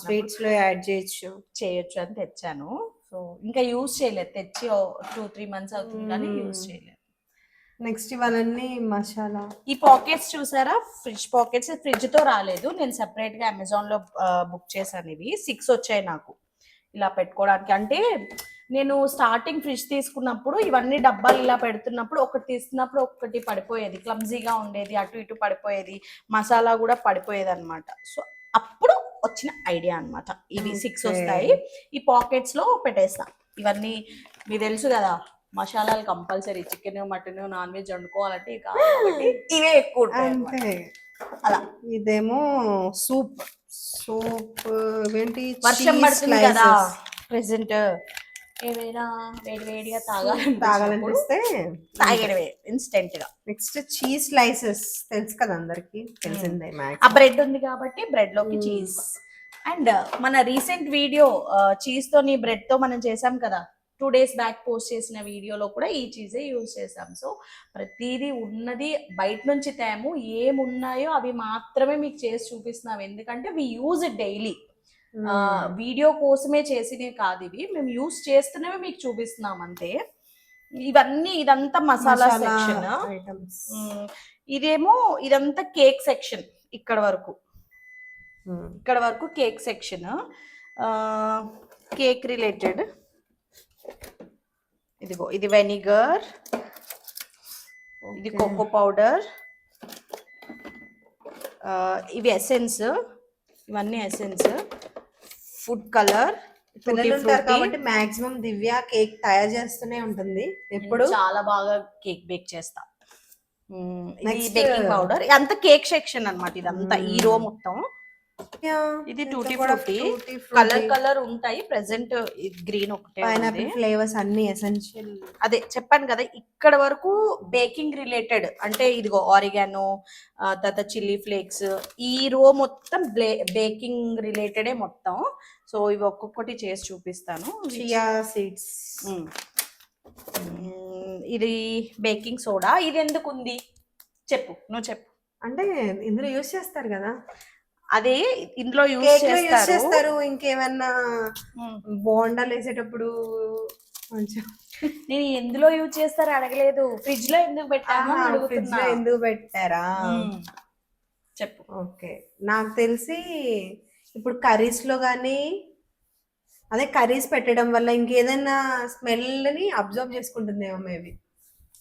స్వీట్స్ లో యాడ్ చేయొచ్చు అని తెచ్చాను. సో ఇంకా యూజ్ చేయలేదు, తెచ్చి 2-3 months అవుతుంది కానీ యూజ్ చేయలేదు. నెక్స్ట్ ఇవన్నీ మసాలా. ఈ పాకెట్స్ చూసారా, ఫ్రిడ్జ్ పాకెట్స్, ఫ్రిడ్జ్ తో రాలేదు, నేను సెపరేట్ గా అమెజాన్ లో బుక్ చేశాను. ఇవి 6 వచ్చాయి నాకు ఇలా పెట్టుకోవడానికి. అంటే నేను స్టార్టింగ్ ఫ్రిడ్జ్ తీసుకున్నప్పుడు ఇవన్నీ డబ్బాలు ఇలా పెడుతున్నప్పుడు ఒకటి తీస్తున్నప్పుడు ఒకటి పడిపోయేది, క్లమ్జీగా ఉండేది, అటు ఇటు పడిపోయేది, మసాలా కూడా పడిపోయేది అనమాట. సో అప్పుడు వచ్చిన ఐడియా అనమాట. ఇవి 6 వస్తాయి, ఈ పాకెట్స్ లో పెట్టేస్తా. ఇవన్నీ మీకు తెలుసు కదా, మసాలాలు compulsory. Chicken, mutton, non veg వండుకోవాలంటే ఇవే ఎక్కువ ఉంటాయి అలా. ఇదేమో సూప్ ఏంటి, వర్షం పడుతుంది కదా ప్రెసెంట్, ఏమైనా వేడివేడిగా తాగాలనిపిస్తే తాగడమే ఇన్స్టెంట్ గా. నెక్స్ట్ చీజ్ స్లైసెస్, తెలుసు కదా అందరికి, తెలిసిందే. ఆ బ్రెడ్ ఉంది కాబట్టి బ్రెడ్ లోకి చీజ్. అండ్ మన రీసెంట్ వీడియో చీజ్ తోని బ్రెడ్ తో మనం చేసాం కదా, 2 days బ్యాక్ పోస్ట్ చేసిన వీడియోలో కూడా ఈ చీజే యూజ్ చేసాం. సో ప్రతిదీ ఉన్నది బయట నుంచి తేము, ఏమున్నాయో అవి మాత్రమే మీకు చేసి చూపిస్తున్నాం. ఎందుకంటే we use it daily. Video కోసమే చేసినవి కాదు ఇవి, మేము యూజ్ చేస్తున్నవి మీకు చూపిస్తున్నాం అంతే. ఇవన్నీ ఇదంతా మసాలా సెక్షన్. ఇదేమో ఇదంతా కేక్ సెక్షన్. ఇక్కడ వరకు కేక్ సెక్షన్, కేక్ రిలేటెడ్. ఇదిగో ఇది వెనిగర్, ఇది కోకో పౌడర్, ఇవి ఎసెన్స్, ఇవన్నీ ఎసెన్స్, ఫుడ్ కలర్. పిల్లలు ఉంటారు కాబట్టి మాక్సిమం దివ్య కేక్ తయారు చేస్తూనే ఉంటుంది ఎప్పుడు. చాలా బాగా కేక్ బేక్ చేస్తా. ఇది బేకింగ్ పౌడర్, అంత కేక్ సెక్షన్ అన్నమాట. ఇదంతా ఈ రో మొత్తం. ఇది టూటీ ఫ్రూటీ, కలర్ ఉంటాయి. ప్రెసెంట్ గ్రీన్ ఒకటే, పైనాపిల్ ఫ్లేవర్స్ అన్ని ఎసెన్షియల్. అదే చెప్పాను కదా, ఇక్కడ వరకు బేకింగ్ రిలేటెడ్. అంటే ఇదిగో ఆరిగానో, తర్వాత చిల్లీ ఫ్లేక్స్, ఈ రో మొత్తం బేకింగ్ రిలేటెడే మొత్తం. సో ఇవి ఒక్కొక్కటి చేసి చూపిస్తాను. చియా సీడ్స్, ఇది బేకింగ్ సోడా. ఇది ఎందుకు ఉంది చెప్పు, నువ్వు చెప్పు. అంటే ఇందులో యూజ్ చేస్తారు కదా, అదే ఇందులో యూజ్ చేస్తారు. ఇంకేమన్నా బోండాలు వేసేటప్పుడు కొంచెం. నేను ఎందులో యూజ్ చేస్తారు అడగలేదు, ఫ్రిడ్జ్ లో ఎందుకు పెట్టాను, ఫ్రిడ్జ్ లో ఎందుకు పెట్టారా చెప్పు. ఓకే, నాకు తెలిసి ఇప్పుడు కర్రీస్ లో కానీ, అదే కర్రీస్ పెట్టడం వల్ల ఇంకేదైనా స్మెల్ ని అబ్జర్వ్ చేసుకుంటుందేమో మేబీ.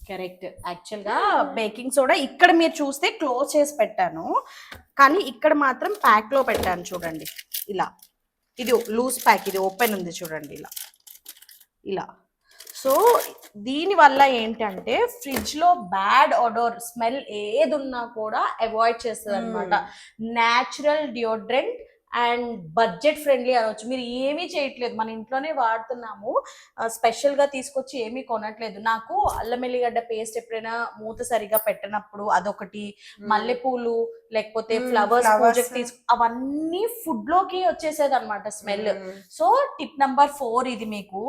కరెక్ట్. యాక్చువల్గా బేకింగ్ సోడా ఇక్కడ మీరు చూస్తే క్లోజ్ చేసి పెట్టాను, కానీ ఇక్కడ మాత్రం ప్యాక్ లో పెట్టాను చూడండి. ఇలా ఇది లూజ్ ప్యాక్, ఇది ఓపెన్ ఉంది చూడండి, ఇలా. సో దీని వల్ల ఏంటంటే ఫ్రిడ్జ్ లో బ్యాడ్ ఆడోర్ స్మెల్ ఏది ఉన్నా కూడా అవాయిడ్ చేస్తుంది అనమాట. Natural deodorant and budget friendly అనవచ్చు. మీరు ఏమీ చేయట్లేదు, మన ఇంట్లోనే వాడుతున్నాము, స్పెషల్ గా తీసుకొచ్చి ఏమీ కొనట్లేదు. నాకు అల్లం ఎల్లిగడ్డ పేస్ట్ ఎప్పుడైనా మూత సరిగా పెట్టినప్పుడు అదొకటి, మల్లెపూలు లేకపోతే ఫ్లవర్స్ పూజకి అవన్నీ ఫుడ్ లోకి వచ్చేసేది అనమాట స్మెల్. సో టిప్ నెంబర్ 4 ఇది మీకు.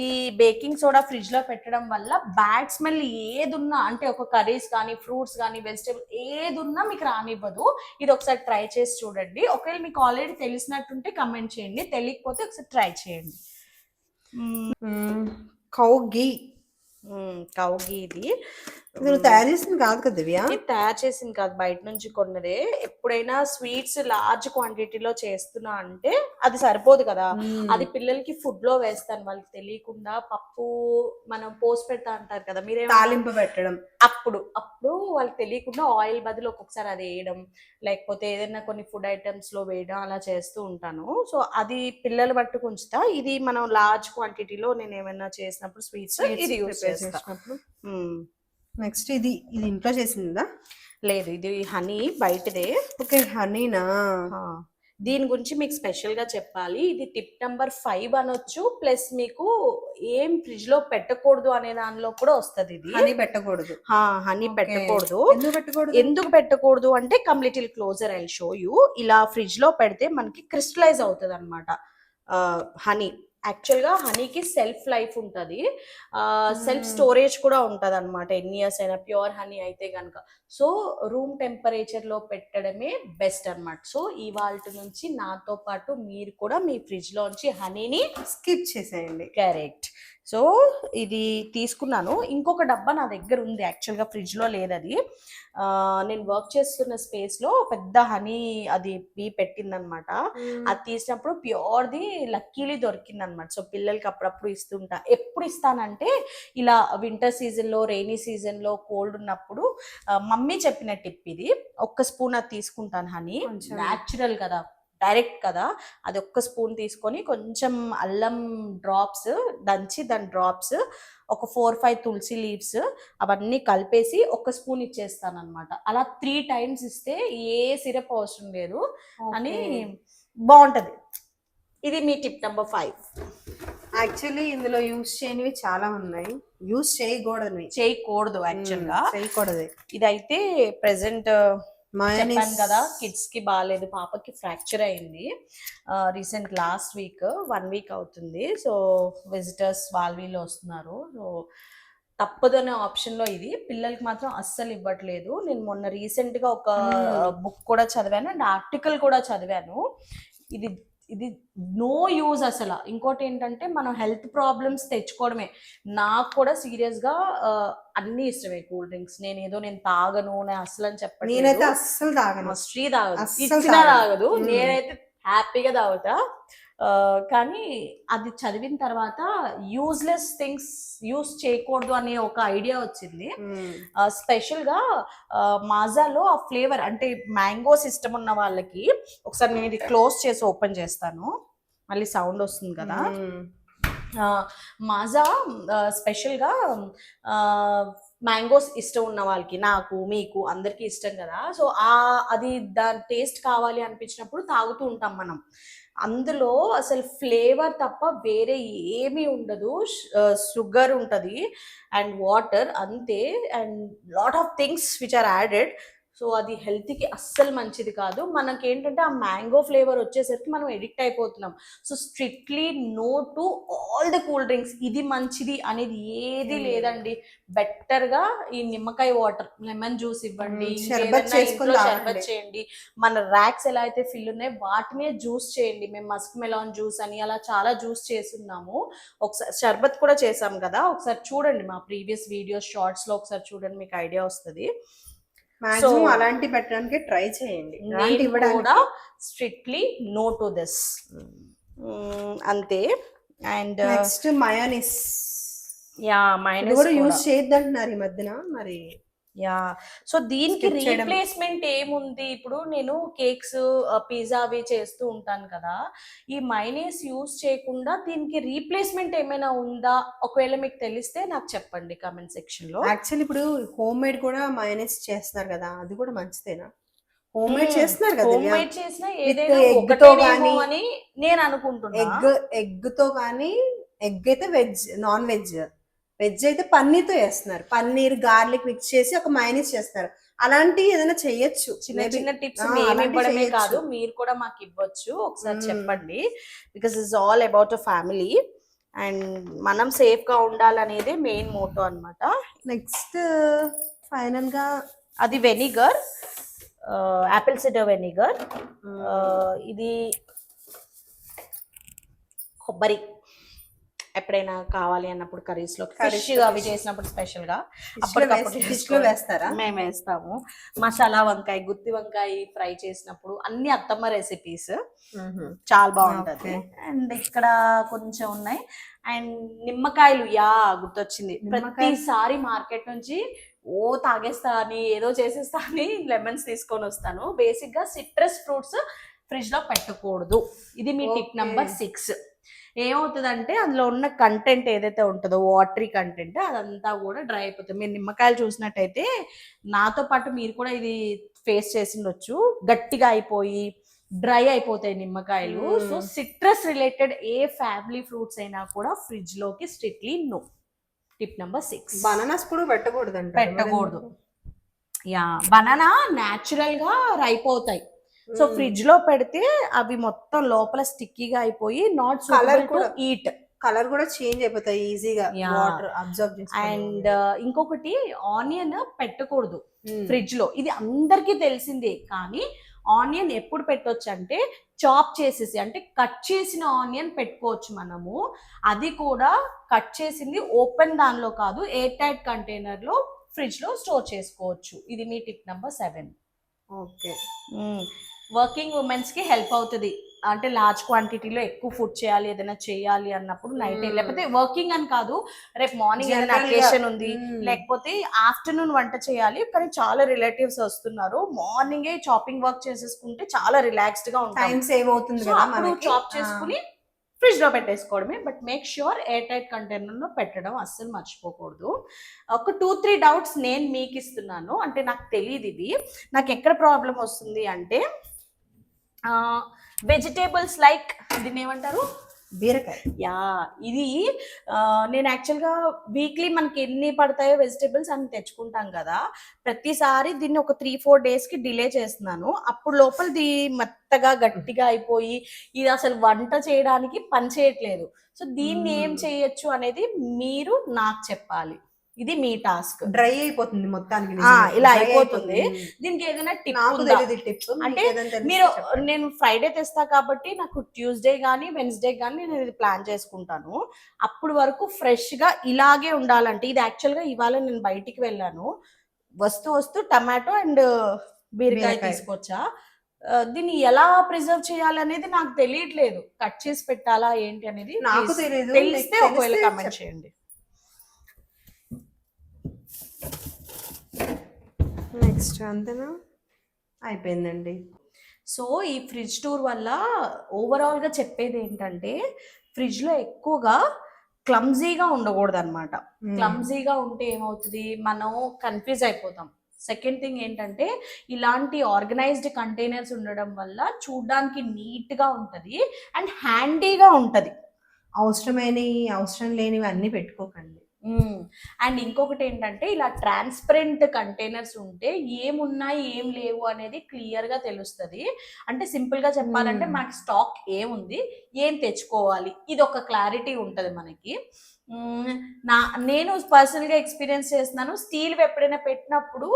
ఈ బేకింగ్ సోడా ఫ్రిడ్జ్ లో పెట్టడం వల్ల బ్యాడ్ స్మెల్ ఏదున్నా, అంటే ఒక కర్రీస్ కానీ, ఫ్రూట్స్ కానీ, వెజిటేబుల్ ఏదున్నా మీకు రానివ్వదు. ఇది ఒకసారి ట్రై చేసి చూడండి. ఒకవేళ మీకు ఆల్రెడీ తెలిసినట్టుంటే కమెంట్ చేయండి, తెలియకపోతే ఒకసారి ట్రై చేయండి. కౌ ఘీ కౌ ఘీ ఇది ఇది నువ్వు తయారు చేసింది కాదు కదా దివ్య. ఇది తయారు చేసింది కాదు, బయట నుంచి కొన్నదే. ఎప్పుడైనా స్వీట్స్ లార్జ్ క్వాంటిటీలో చేస్తున్నా అంటే అది సరిపోదు కదా, అది పిల్లలకి ఫుడ్ లో వేస్తాను వాళ్ళకి తెలియకుండా. పప్పు మనం పోసి పెడతా అంటారు కదా మీరే, తాలింపు పెట్టడం, అప్పుడు వాళ్ళకి తెలియకుండా ఆయిల్ బదులు ఒక్కొక్కసారి అది వేయడం, లేకపోతే ఏదైనా కొన్ని ఫుడ్ ఐటమ్స్ లో వేయడం అలా చేస్తూ ఉంటాను. సో అది పిల్లలు పట్టుకు ఉంచుతా. ఇది మనం లార్జ్ క్వాంటిటీలో నేను ఏమైనా చేసినప్పుడు స్వీట్స్ ఇది యూస్ చేస్తా. నెక్స్ట్ ఇది ఇంట్లో చేసిందా? లేదు, ఇది హనీ బయటదే. ఓకే, హనీనా? దీని గురించి మీకు స్పెషల్ గా చెప్పాలి. ఇది టిప్ నెంబర్ 5 అనొచ్చు, ప్లస్ మీకు ఏం ఫ్రిడ్జ్ లో పెట్టకూడదు అనే దానిలో కూడా వస్తుంది. ఇది హనీ పెట్టకూడదు. హనీ పెట్టకూడదు. ఎందుకు పెట్టకూడదు అంటే come little closer, I show you. ఇలా ఫ్రిడ్జ్ లో పెడితే మనకి క్రిస్టలైజ్ అవుతుంది అనమాట హనీ. యాక్చువల్గా హనీకి సెల్ఫ్ లైఫ్ ఉంటుంది, సెల్ఫ్ స్టోరేజ్ కూడా ఉంటుంది అనమాట. ఎన్ని ఇయర్స్ అయినా ప్యూర్ హనీ అయితే కనుక. సో రూమ్ టెంపరేచర్లో పెట్టడమే బెస్ట్ అనమాట. సో ఇవాళ నుంచి నాతో పాటు మీరు కూడా మీ ఫ్రిడ్జ్లోంచి హనీని స్కిప్ చేసేయండి. కరెక్ట్. సో ఇది తీసుకున్నాను. ఇంకొక డబ్బా నా దగ్గర ఉంది, యాక్చువల్గా ఫ్రిడ్జ్లో లేదు అది. నేను వర్క్ చేస్తున్న స్పేస్లో పెద్ద హనీ అది పెట్టిందనమాట. అది తీసినప్పుడు ప్యూర్ది లక్కీలీ దొరికిందనమాట. సో పిల్లలకి అప్పుడప్పుడు ఇస్తుంటా. ఎప్పుడు ఇస్తానంటే ఇలా వింటర్ సీజన్లో, రెయినీ సీజన్లో, కోల్డ్ ఉన్నప్పుడు. మమ్మీ చెప్పిన టిప్ ఇది. ఒక్క స్పూన్ అది తీసుకుంటాను హనీ, న్యాచురల్ కదా, డైరెక్ట్ కదా. అది ఒక్క స్పూన్ తీసుకొని కొంచెం అల్లం డ్రాప్స్ దంచి, దాని డ్రాప్స్ ఒక 4-5 తులసి లీవ్స్ అవన్నీ కలిపేసి ఒక స్పూన్ ఇచ్చేస్తాను అనమాట. అలా 3 times ఇస్తే ఏ సిరప్ అవసరం లేదు అని బాగుంటది. ఇది మీ టిప్ నెంబర్ 5. యాక్చువల్లీ ఇందులో యూస్ చేయనివి చాలా ఉన్నాయి, యూస్ చేయకూడదు యాక్చువల్గా, చేయకూడదు. ఇదైతే ప్రెసెంట్ చెప్పాను కదా, కిడ్స్ కి బాగాలేదు. పాపకి ఫ్రాక్చర్ అయింది రీసెంట్ లాస్ట్ వీక్, 1 week అవుతుంది. సో విజిటర్స్ వీళ్ళు వస్తున్నారు. సో తప్పదు అనే ఆప్షన్లో ఇది. పిల్లలకి మాత్రం అస్సలు ఇవ్వట్లేదు. నేను మొన్న రీసెంట్గా ఒక బుక్ కూడా చదివాను అండ్ ఆర్టికల్ కూడా చదివాను. ఇది నో యూజ్ అసలు. ఇంకోటి ఏంటంటే మనం హెల్త్ ప్రాబ్లమ్స్ తెచ్చుకోవడమే. నాకు కూడా సీరియస్గా అన్ని ఇష్టమే కూల్ డ్రింక్స్. నేను తాగను, నేను అసలు అని చెప్పండి. నేనైతే అస్సలు తాగను. శ్రీ తాగదు, నేనైతే హ్యాపీగా తాగుతా. కానీ అది చదివిన తర్వాత యూజ్లెస్ థింగ్స్ యూజ్ చేయకూడదు అనే ఒక ఐడియా వచ్చింది. స్పెషల్గా మాజాలో ఆ ఫ్లేవర్ అంటే మ్యాంగో సిస్టమ్ ఉన్న వాళ్ళకి, ఒకసారి నేను ఇది క్లోజ్ చేసి ఓపెన్ చేస్తాను, మళ్ళీ సౌండ్ వస్తుంది కదా. మాజా స్పెషల్గా మ్యాంగోస్ ఇష్టం ఉన్న వాళ్ళకి, నాకు, మీకు అందరికీ ఇష్టం కదా. సో అది దాని టేస్ట్ కావాలి అనిపించినప్పుడు తాగుతూ ఉంటాం మనం. అందులో అసలు ఫ్లేవర్ తప్ప వేరే ఏమీ ఉండదు. షుగర్ ఉంటుంది అండ్ వాటర్ అంతే, and lot of things which are added. So అది హెల్త్కి అస్సలు మంచిది కాదు. మనకేంటంటే ఆ మ్యాంగో ఫ్లేవర్ వచ్చేసరికి మనం ఎడిక్ట్ అయిపోతున్నాం. So strictly no to all the cool drinks. ఇది మంచిది అనేది ఏది లేదండి. బెటర్గా ఈ నిమ్మకాయ వాటర్, లెమన్ జ్యూస్ ఇవ్వండి, షర్బత్ చేయండి. మన ర్యాక్స్ ఎలా అయితే ఫిల్ ఉన్నాయి వాటినే జ్యూస్ చేయండి. మేము మస్క్ మెలాన్ జ్యూస్ అని అలా చాలా జ్యూస్ చేస్తున్నాము. ఒకసారి షర్బత్ కూడా చేసాం కదా, ఒకసారి చూడండి మా ప్రీవియస్ వీడియోస్ షార్ట్స్లో ఒకసారి చూడండి, మీకు ఐడియా వస్తుంది. సో అలాంటి పెట్టడానికి ట్రై చేయండి. కూడా స్ట్రిక్ట్లీ నో టు దిస్ అంతే. And next mayonnaise. మయోనీస్ కూడా యూజ్ చేయొద్దంటున్నారు ఈ మధ్యన మరి. సో దీనికి రీప్లేస్మెంట్ ఏముంది? ఇప్పుడు నేను కేక్స్, పిజ్జా అవి చేస్తూ ఉంటాను కదా, ఈ మైనీస్ యూజ్ చేయకుండా దీనికి రీప్లేస్మెంట్ ఏమైనా ఉందా? ఒకవేళ మీకు తెలిస్తే నాకు చెప్పండి కామెంట్ సెక్షన్ లో. యాక్చువల్లీ ఇప్పుడు హోమ్ మేడ్ కూడా మైనీస్ చేస్తున్నారు కదా, అది కూడా మంచిదేనా? హోమ్ మేడ్ చేస్తున్నారు కదా, హోమ్ మేడ్ చేసిన ఏదైనా ఒకటో అని నేను అనుకుంటున్నా. ఎగ్ తో కానీ, ఎగ్ అయితే వెజ్, నాన్ వెజ్ అయితే పన్నీర్తో చేస్తున్నారు. పన్నీర్, గార్లిక్ మిక్స్ చేసి ఒక మైనీస్ చేస్తారు. అలాంటివి ఏదైనా చెయ్యొచ్చు. చిన్న టిప్స్ మేము ఇవ్వడమే కాదు, మీరు కూడా మాకు ఇవ్వచ్చు. ఒకసారి చెప్పండి, because it's all about a family and మనం సేఫ్ గా ఉండాలనేది మెయిన్ మోటో అన్నమాట. నెక్స్ట్ ఫైనల్ గా అది వెనిగర్, యాపిల్ సిడర్ వెనిగర్. ఇది కొబ్బరి ఎప్పుడైనా కావాలి అన్నప్పుడు కర్రీస్ లో Curries ఫిష్ లో అవి fish. చేసినప్పుడు స్పెషల్ గా ఫిష్ లో వేస్తారా? మేము వేస్తాము. మసాలా వంకాయ, గుత్తి వంకాయ ఫ్రై చేసినప్పుడు అన్ని అత్తమ్మ రెసిపీస్ చాలా బాగుంటది. అండ్ ఇక్కడ కొంచెం ఉన్నాయి. అండ్ నిమ్మకాయలు, గుర్తొచ్చింది, ప్రతిసారి మార్కెట్ నుంచి తాగేస్తా అని ఏదో చేసేస్తా అని లెమన్స్ తీసుకొని వస్తాను. బేసిక్ గా సిట్రస్ ఫ్రూట్స్ ఫ్రిడ్జ్ లో పెట్టకూడదు. ఇది మీ టిప్ నంబర్ 6. ఏమవుతుందంటే అందులో ఉన్న కంటెంట్ ఏదైతే ఉంటుందో వాటరీ కంటెంట్ అదంతా కూడా డ్రై అయిపోతుంది. మీరు నిమ్మకాయలు చూసినట్టయితే నాతో పాటు మీరు కూడా ఇది ఫేస్ చేసిండొచ్చు, గట్టిగా అయిపోయి డ్రై అయిపోతాయి నిమ్మకాయలు. సో సిట్రస్ రిలేటెడ్ ఏ ఫ్యామిలీ ఫ్రూట్స్ అయినా కూడా ఫ్రిడ్జ్ లోకి strictly no. Tip number 6. Bananas కూడా పెట్టకూడదు. బనానా న్యాచురల్ గా రైప్ అవుతాయి. సో ఫ్రిడ్జ్ లో పెడితే అవి మొత్తం లోపల స్టిక్కీగా అయిపోయి not suitable to eat. Colour కూడా చేంజ్ అయిపోతాయి ఈజీగా, వాటర్ అబ్జర్వ్ చేస్తాయి. అండ్ ఇంకొకటి, ఆనియన్ పెట్టకూడదు ఫ్రిడ్జ్ లో. ఇది అందరికీ తెలిసిందే, కానీ ఆనియన్ ఎప్పుడు పెట్టొచ్చు అంటే చాప్ చేసేసి, అంటే కట్ చేసిన ఆనియన్ పెట్టుకోవచ్చు మనము. అది కూడా కట్ చేసింది ఓపెన్ దానిలో కాదు, ఎయిర్ టైట్ కంటైనర్ లో ఫ్రిడ్జ్ లో స్టోర్ చేసుకోవచ్చు. ఇది మీ tip number 7. Okay. Working womens కి హెల్ప్ అవుతుంది. అంటే లార్జ్ క్వాంటిటీలో ఎక్కువ ఫుడ్ చేయాలి, ఏదైనా చేయాలి అన్నప్పుడు నైట్, లేకపోతే వర్కింగ్ అని కాదు, రేపు మార్నింగ్ ఏదైనా అకేషన్ ఉంది, లేకపోతే ఆఫ్టర్నూన్ వంట చేయాలి, కానీ చాలా రిలేటివ్స్ వస్తున్నారు, మార్నింగే చాపింగ్ వర్క్ చేసేసుకుంటే చాలా రిలాక్స్డ్ గా ఉంటుంది, టైం సేవ్ అవుతుంది కదా మనకి. చాప్ చేసుకుని ఫ్రిడ్జ్ లో పెట్టేసుకోవడమే. But make sure air tight container లో పెట్టడం అస్సలు మర్చిపోకూడదు. ఒక 2-3 డౌట్స్ నేను మీకు ఇస్తున్నాను, అంటే నాకు తెలియదు ఇవి. నాకు ఎక్కడ ప్రాబ్లం వస్తుంది అంటే వెజిటేబుల్స్ లైక్, దీన్ని ఏమంటారు, బీరకాయ. ఇది నేను యాక్చువల్గా వీక్లీ మనకి ఎన్ని పడతాయో వెజిటేబుల్స్ అని తెచ్చుకుంటాం కదా, ప్రతిసారి దీన్ని ఒక 3-4 డేస్కి డిలే చేస్తున్నాను. అప్పుడు లోపల మెత్తగా గట్టిగా అయిపోయి ఇది అసలు వంట చేయడానికి పని చేయట్లేదు. సో దీన్ని ఏం చేయొచ్చు అనేది మీరు నాకు చెప్పాలి. ఇది మీ టాస్క్. డ్రై అయిపోతుంది మొత్తానికి, ఇలా అయిపోతుంది. దీనికి ఏదైనా టిప్ అంటే మీరు, నేను ఫ్రైడే తెస్తా కాబట్టి నాకు ట్యూస్డే కానీ వెన్స్డే కానీ నేను ఇది ప్లాన్ చేసుకుంటాను. అప్పుడు వరకు ఫ్రెష్ గా ఇలాగే ఉండాలంటే, ఇది యాక్చువల్గా ఇవాళ నేను బయటికి వెళ్ళాను, వస్తూ టమాటో అండ్ బీరకాయ తీసుకొచ్చా. దీన్ని ఎలా ప్రిజర్వ్ చేయాలనేది నాకు తెలియట్లేదు. కట్ చేసి పెట్టాలా ఏంటి అనేది నాకు తెలియదు, తెలిస్తే ఒకవేళ కామెంట్ చేయండి. నెక్స్ట్ అంతేనా, అయిపోయిందండి. సో ఈ ఫ్రిడ్జ్ టూర్ వల్ల ఓవరాల్గా చెప్పేది ఏంటంటే, ఫ్రిడ్జ్లో ఎక్కువగా క్లమ్జీగా ఉండకూడదు అనమాట. క్లమ్జీగా ఉంటే ఏమవుతుంది, మనం కన్ఫ్యూజ్ అయిపోతాం. సెకండ్ థింగ్ ఏంటంటే, ఇలాంటి ఆర్గనైజ్డ్ కంటైనర్స్ ఉండడం వల్ల చూడ్డానికి నీట్గా ఉంటుంది అండ్ హ్యాండీగా ఉంటుంది. అవసరం లేనివి అన్నీ పెట్టుకోకండి. అండ్ ఇంకొకటి ఏంటంటే, ఇలా ట్రాన్స్పరెంట్ కంటైనర్స్ ఉంటే ఏమున్నాయి ఏం లేవు అనేది క్లియర్గా తెలుస్తుంది. అంటే సింపుల్గా చెప్పాలంటే మనకి స్టాక్ ఏముంది, ఏం తెచ్చుకోవాలి, ఇది ఒక క్లారిటీ ఉంటుంది మనకి. నేను పర్సనల్గా ఎక్స్పీరియన్స్ చేస్తున్నాను. స్టీల్ ఎప్పుడైనా పెట్టినప్పుడు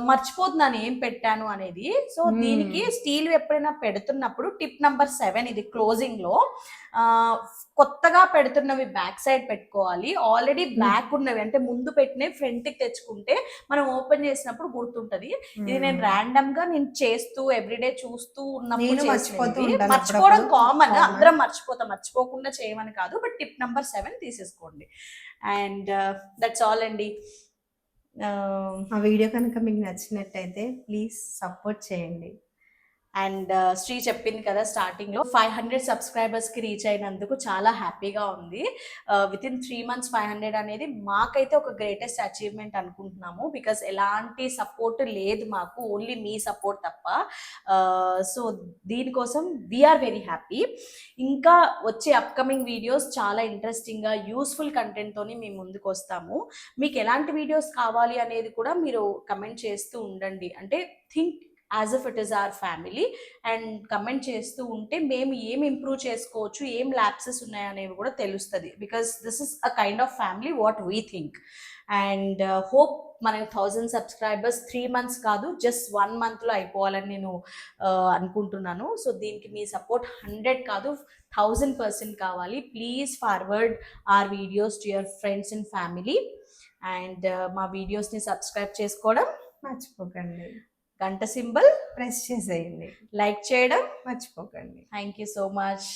మర్చిపోతున్నాను ఏం పెట్టాను అనేది. సో దీనికి స్టీల్ ఎప్పుడైనా పెడుతున్నప్పుడు టిప్ నెంబర్ 7, ఇది క్లోజింగ్లో, కొత్తగా పెడుతున్నవి బ్యాక్ సైడ్ పెట్టుకోవాలి. ఆల్రెడీ బ్యాక్ ఉన్నవి అంటే ముందు పెట్టినవి ఫ్రంట్కి తెచ్చుకుంటే మనం ఓపెన్ చేసినప్పుడు గుర్తుంటది. ఇది నేను ర్యాండమ్ గా నేను చేస్తూ ఎవ్రీడే చూస్తూ ఉన్నప్పుడు మర్చిపోవడం కామన్, అందరం మర్చిపోకుండా చేయమని కాదు. బట్ టిప్ నెంబర్ 7 తీసేసుకోండి. అండ్ దట్స్ ఆల్ అండి. ఆ వీడియో కనుక మీకు నచ్చినట్టయితే ప్లీజ్ సపోర్ట్ చేయండి. అండ్ శ్రీ చెప్పింది కదా స్టార్టింగ్ లో 500 సబ్స్క్రైబర్స్ కి రీచ్ అయినందుకు చాలా హ్యాపీగా ఉంది. విత్ ఇన్ 3 months 500 అనేది మాకైతే ఒక గ్రేటెస్ట్ అచీవ్మెంట్ అనుకుంటున్నాము. బికాస్ ఎలాంటి సపోర్ట్ లేదు మాకు, ఓన్లీ మీ సపోర్ట్ తప్ప. సో దీనికోసం వీఆర్ వెరీ హ్యాపీ. ఇంకా వచ్చే అప్కమింగ్ వీడియోస్ చాలా ఇంట్రెస్టింగ్గా యూస్ఫుల్ కంటెంట్తోని మేము ముందుకు వస్తాము. మీకు ఎలాంటి వీడియోస్ కావాలి అనేది కూడా మీరు కమెంట్ చేస్తూ ఉండండి. అంటే as if it is our family. And comment చేస్తూ ఉంటే మేము ఏం ఇంప్రూవ్ చేసుకోవచ్చు, ఏం ల్యాప్సెస్ ఉన్నాయనేవి కూడా తెలుస్తుంది. Because this is a kind of family what we think. And hope మనకి 1000 సబ్స్క్రైబర్స్ 3 months కాదు, జస్ట్ 1 monthలో అయిపోవాలని నేను అనుకుంటున్నాను. సో దీనికి మీ సపోర్ట్ 100 కాదు 1000% కావాలి. Please forward are videos to your friends and family. And మా వీడియోస్ని సబ్స్క్రైబ్ చేసుకోవడం మర్చిపోకండి. గంట సింబల్ ప్రెస్ చేసేయండి. లైక్ చేయడం మర్చిపోకండి. Thank you so much.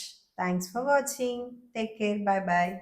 Thanks for watching. Take care. Bye bye.